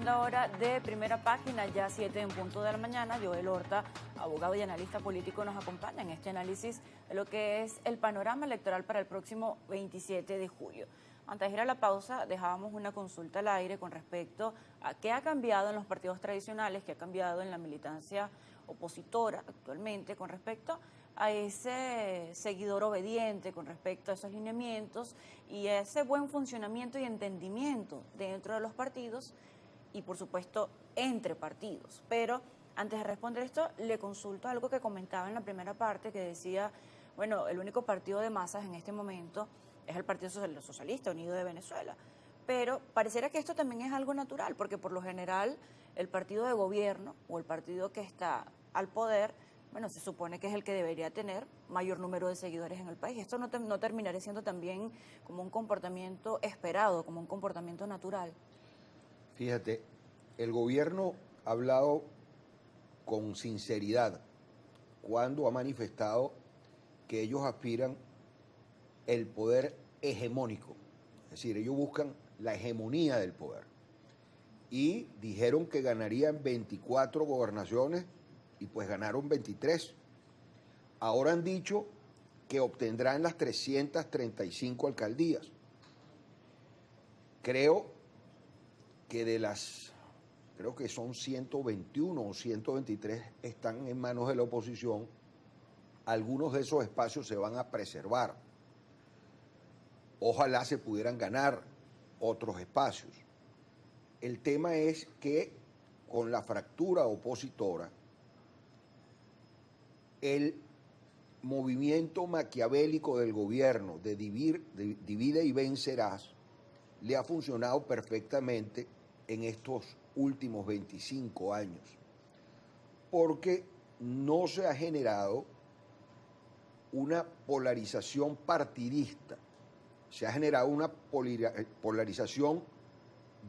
segunda hora de Primera Página, ya 7 en punto de la mañana. Joel Horta, abogado y analista político, nos acompaña en este análisis de lo que es el panorama electoral para el próximo 27 de julio. Antes de ir a la pausa, dejábamos una consulta al aire con respecto a qué ha cambiado en los partidos tradicionales, qué ha cambiado en la militancia opositora actualmente con respecto a ese seguidor obediente, con respecto a esos lineamientos y a ese buen funcionamiento y entendimiento dentro de los partidos y, por supuesto, entre partidos. Pero antes de responder esto, le consulto algo que comentaba en la primera parte, que decía, bueno, el único partido de masas en este momento es el Partido Socialista Unido de Venezuela. Pero pareciera que esto también es algo natural, porque por lo general el partido de gobierno o el partido que está al poder, bueno, se supone que es el que debería tener mayor número de seguidores en el país. Esto no terminaría siendo también como un comportamiento esperado, como un comportamiento natural. Fíjate, el gobierno ha hablado con sinceridad cuando ha manifestado que ellos aspiran el poder hegemónico, es decir, ellos buscan la hegemonía del poder. Y dijeron que ganarían 24 gobernaciones y pues ganaron 23. Ahora han dicho que obtendrán las 335 alcaldías. Creo que son 121 o 123 están en manos de la oposición. Algunos de esos espacios se van a preservar. Ojalá se pudieran ganar otros espacios. El tema es que con la fractura opositora, el movimiento maquiavélico del gobierno de divide y vencerás le ha funcionado perfectamente en estos últimos 25 años, porque no se ha generado una polarización partidista, se ha generado una polarización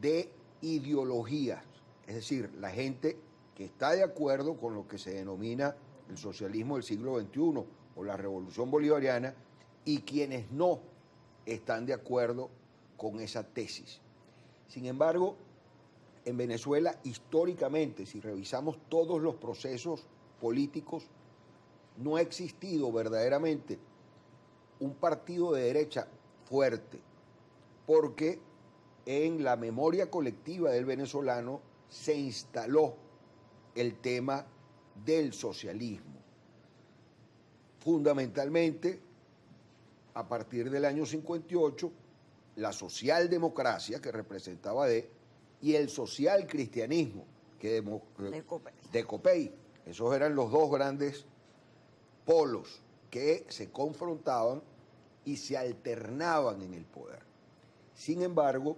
de ideologías, es decir, la gente que está de acuerdo con lo que se denomina el socialismo del siglo XXI o la revolución bolivariana y quienes no están de acuerdo con esa tesis. Sin embargo, en Venezuela, históricamente, si revisamos todos los procesos políticos, no ha existido verdaderamente un partido de derecha fuerte, porque en la memoria colectiva del venezolano se instaló el tema del socialismo. Fundamentalmente, a partir del año 58, la socialdemocracia, que representaba y el socialcristianismo, que de Copey. Esos eran los dos grandes polos que se confrontaban y se alternaban en el poder. Sin embargo,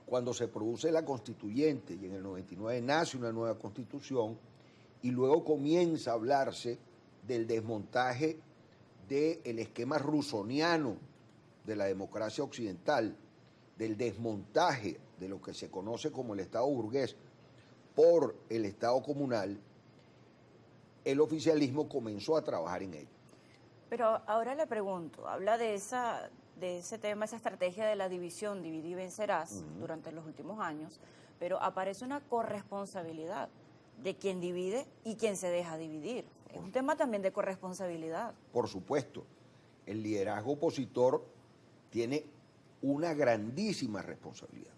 cuando se produce la constituyente y en el 99 nace una nueva constitución y luego comienza a hablarse del desmontaje del esquema rusoniano de la democracia occidental, del desmontaje de lo que se conoce como el Estado burgués por el Estado comunal, el oficialismo comenzó a trabajar en ello. Pero ahora le pregunto, habla de ese tema, esa estrategia de la división, divide y vencerás durante los últimos años, pero aparece una corresponsabilidad de quien divide y quien se deja dividir. Es un tema también de corresponsabilidad. Por supuesto, el liderazgo opositor tiene una grandísima responsabilidad.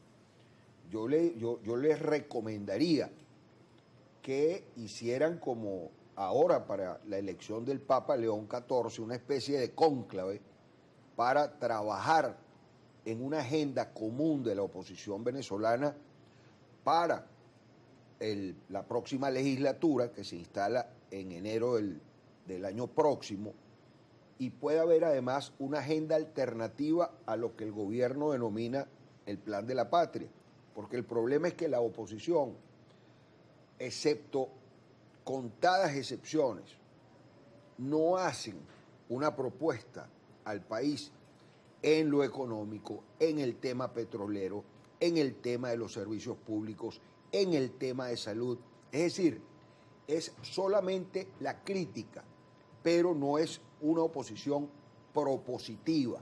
Yo les recomendaría que hicieran como ahora para la elección del Papa León XIV, una especie de cónclave para trabajar en una agenda común de la oposición venezolana para la próxima legislatura que se instala en enero del año próximo, y puede haber además una agenda alternativa a lo que el gobierno denomina el Plan de la Patria, porque el problema es que la oposición, excepto contadas excepciones, no hacen una propuesta al país en lo económico, en el tema petrolero, en el tema de los servicios públicos, en el tema de salud. Es decir, es solamente la crítica, pero no es una oposición propositiva.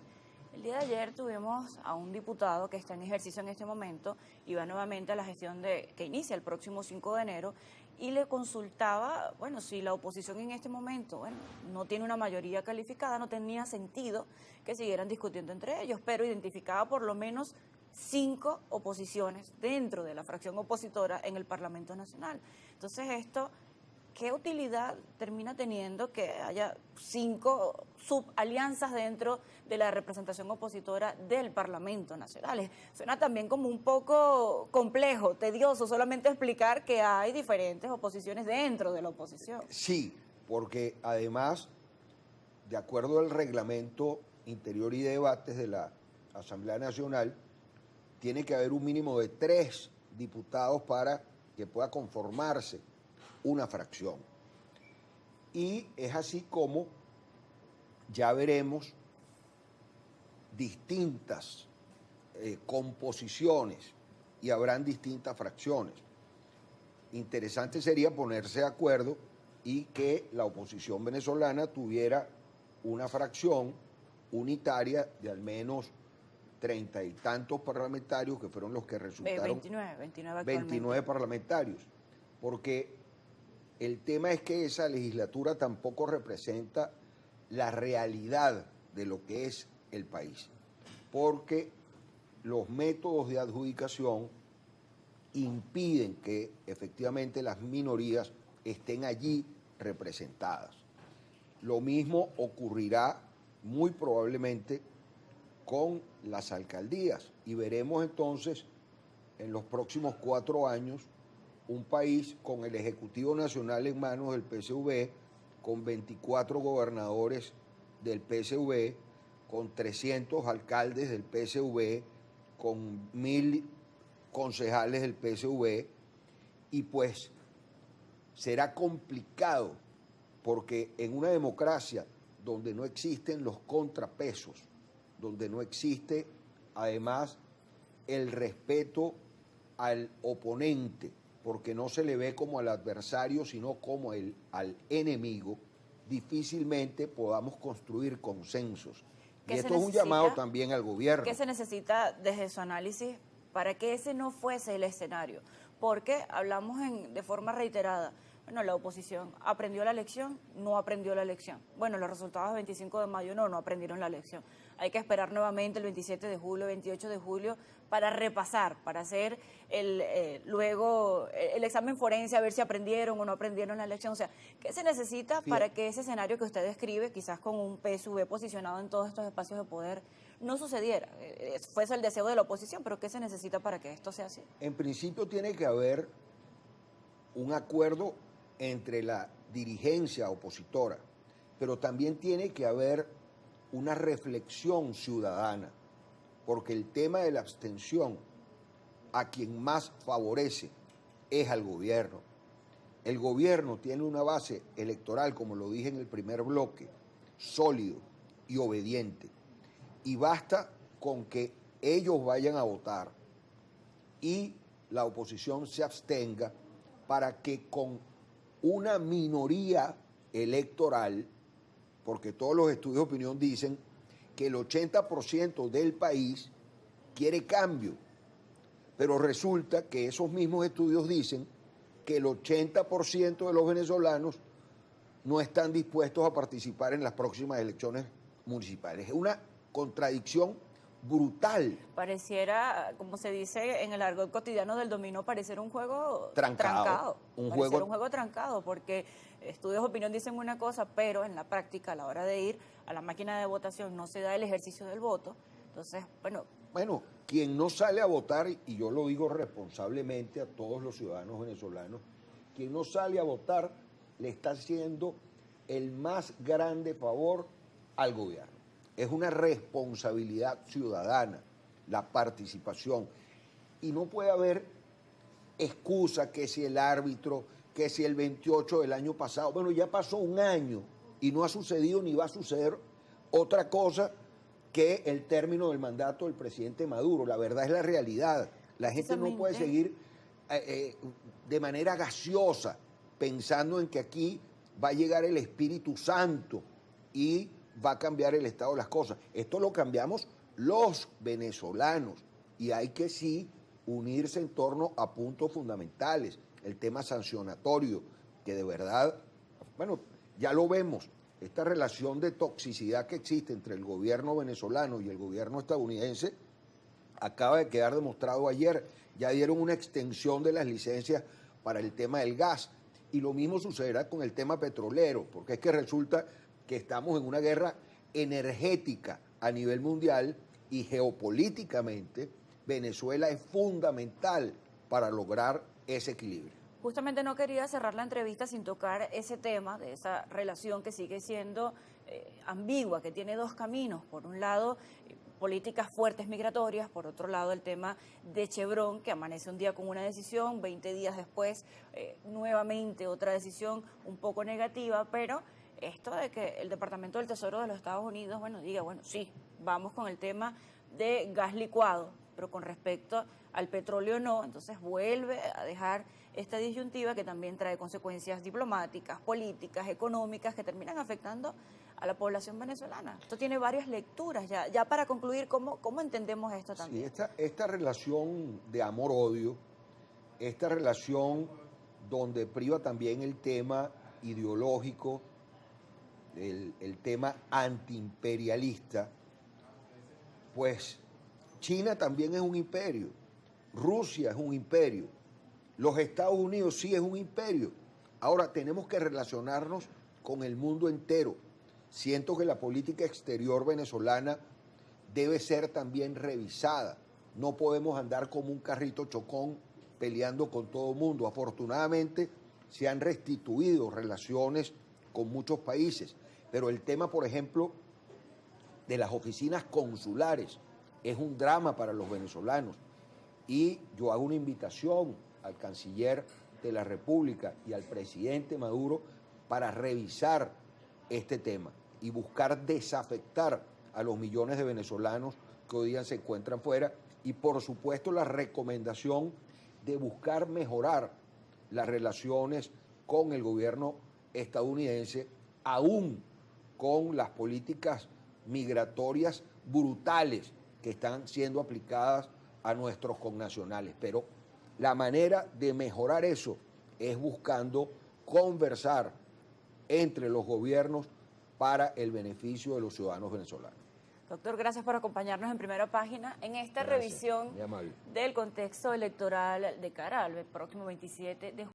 El día de ayer tuvimos a un diputado que está en ejercicio en este momento y va nuevamente a la gestión que inicia el próximo 5 de enero y le consultaba, bueno, si la oposición en este momento, bueno, no tiene una mayoría calificada, no tenía sentido que siguieran discutiendo entre ellos, pero identificaba por lo menos 5 oposiciones dentro de la fracción opositora en el Parlamento Nacional. Entonces esto, ¿qué utilidad termina teniendo que haya 5 subalianzas dentro de la representación opositora del Parlamento Nacional? Suena también como un poco complejo, tedioso, solamente explicar que hay diferentes oposiciones dentro de la oposición. Sí, porque además, de acuerdo al reglamento interior y de debates de la Asamblea Nacional, tiene que haber un mínimo de 3 diputados para que pueda conformarse una fracción. Y es así como ya veremos distintas composiciones y habrán distintas fracciones. Interesante sería ponerse de acuerdo y que la oposición venezolana tuviera una fracción unitaria de al menos 30 y tantos parlamentarios, que fueron los que resultaron 29 parlamentarios, porque el tema es que esa legislatura tampoco representa la realidad de lo que es el país, porque los métodos de adjudicación impiden que efectivamente las minorías estén allí representadas. Lo mismo ocurrirá muy probablemente con las alcaldías y veremos entonces en los próximos 4 años un país con el Ejecutivo Nacional en manos del PSV, con 24 gobernadores del PSV, con 300 alcaldes del PSV, con 1000 concejales del PSV, y pues será complicado porque en una democracia donde no existen los contrapesos, donde no existe además el respeto al oponente, porque no se le ve como al adversario, sino como al enemigo, difícilmente podamos construir consensos. Y esto es un llamado también al gobierno. ¿Qué se necesita desde su análisis para que ese no fuese el escenario? Porque hablamos de forma reiterada. Bueno, la oposición aprendió la lección, no aprendió la lección. Bueno, los resultados del 25 de mayo no aprendieron la lección. Hay que esperar nuevamente el 27 de julio, 28 de julio para repasar, para hacer luego el examen forense, a ver si aprendieron o no aprendieron la lección. O sea, ¿qué se necesita para que ese escenario que usted describe, quizás con un PSV posicionado en todos estos espacios de poder, no sucediera? Fuese el deseo de la oposición, pero ¿qué se necesita para que esto sea así? En principio tiene que haber un acuerdo entre la dirigencia opositora, pero también tiene que haber una reflexión ciudadana, porque el tema de la abstención a quien más favorece es al gobierno. El gobierno tiene una base electoral, como lo dije en el primer bloque, sólido y obediente, y basta con que ellos vayan a votar y la oposición se abstenga para que con una minoría electoral, porque todos los estudios de opinión dicen que el 80% del país quiere cambio, pero resulta que esos mismos estudios dicen que el 80% de los venezolanos no están dispuestos a participar en las próximas elecciones municipales. Es una contradicción brutal. Pareciera, como se dice en el argot cotidiano del dominó, parecer un juego trancado. Un juego trancado, porque estudios de opinión dicen una cosa, pero en la práctica, a la hora de ir a la máquina de votación, no se da el ejercicio del voto. Entonces, Bueno, quien no sale a votar, y yo lo digo responsablemente a todos los ciudadanos venezolanos, quien no sale a votar le está haciendo el más grande favor al gobierno. Es una responsabilidad ciudadana la participación y no puede haber excusa que si el árbitro, que si el 28 del año pasado, bueno, ya pasó un año y no ha sucedido ni va a suceder otra cosa que el término del mandato del presidente Maduro. La verdad es la realidad. La gente no puede seguir de manera gaseosa pensando en que aquí va a llegar el Espíritu Santo y va a cambiar el estado de las cosas. Esto lo cambiamos los venezolanos, y hay que sí unirse en torno a puntos fundamentales, el tema sancionatorio, que de verdad, bueno, ya lo vemos, esta relación de toxicidad que existe entre el gobierno venezolano y el gobierno estadounidense acaba de quedar demostrado ayer. Ya dieron una extensión de las licencias para el tema del gas, y lo mismo sucederá con el tema petrolero, porque es que resulta que estamos en una guerra energética a nivel mundial y geopolíticamente Venezuela es fundamental para lograr ese equilibrio. Justamente no quería cerrar la entrevista sin tocar ese tema de esa relación que sigue siendo ambigua, que tiene dos caminos. Por un lado, políticas fuertes migratorias, por otro lado, el tema de Chevron, que amanece un día con una decisión, 20 días después, nuevamente otra decisión un poco negativa, pero esto de que el Departamento del Tesoro de los Estados Unidos, bueno, diga, bueno, sí, vamos con el tema de gas licuado, pero con respecto al petróleo no, entonces vuelve a dejar esta disyuntiva que también trae consecuencias diplomáticas, políticas, económicas, que terminan afectando a la población venezolana. Esto tiene varias lecturas. Ya para concluir, ¿cómo entendemos esto también? Sí, esta relación de amor-odio, esta relación donde priva también el tema ideológico, el tema antiimperialista, pues China también es un imperio, Rusia es un imperio, los Estados Unidos sí es un imperio. Ahora tenemos que relacionarnos con el mundo entero. Siento que la política exterior venezolana debe ser también revisada. No podemos andar como un carrito chocón peleando con todo el mundo. Afortunadamente se han restituido relaciones con muchos países, pero el tema, por ejemplo, de las oficinas consulares es un drama para los venezolanos. Y yo hago una invitación al canciller de la República y al presidente Maduro para revisar este tema y buscar desafectar a los millones de venezolanos que hoy día se encuentran fuera, y por supuesto la recomendación de buscar mejorar las relaciones con el gobierno estadounidense, aún con las políticas migratorias brutales que están siendo aplicadas a nuestros connacionales. Pero la manera de mejorar eso es buscando conversar entre los gobiernos para el beneficio de los ciudadanos venezolanos. Doctor, gracias por acompañarnos en Primera Página en esta Gracias, revisión muy amable. del contexto electoral de cara al próximo 27 de julio.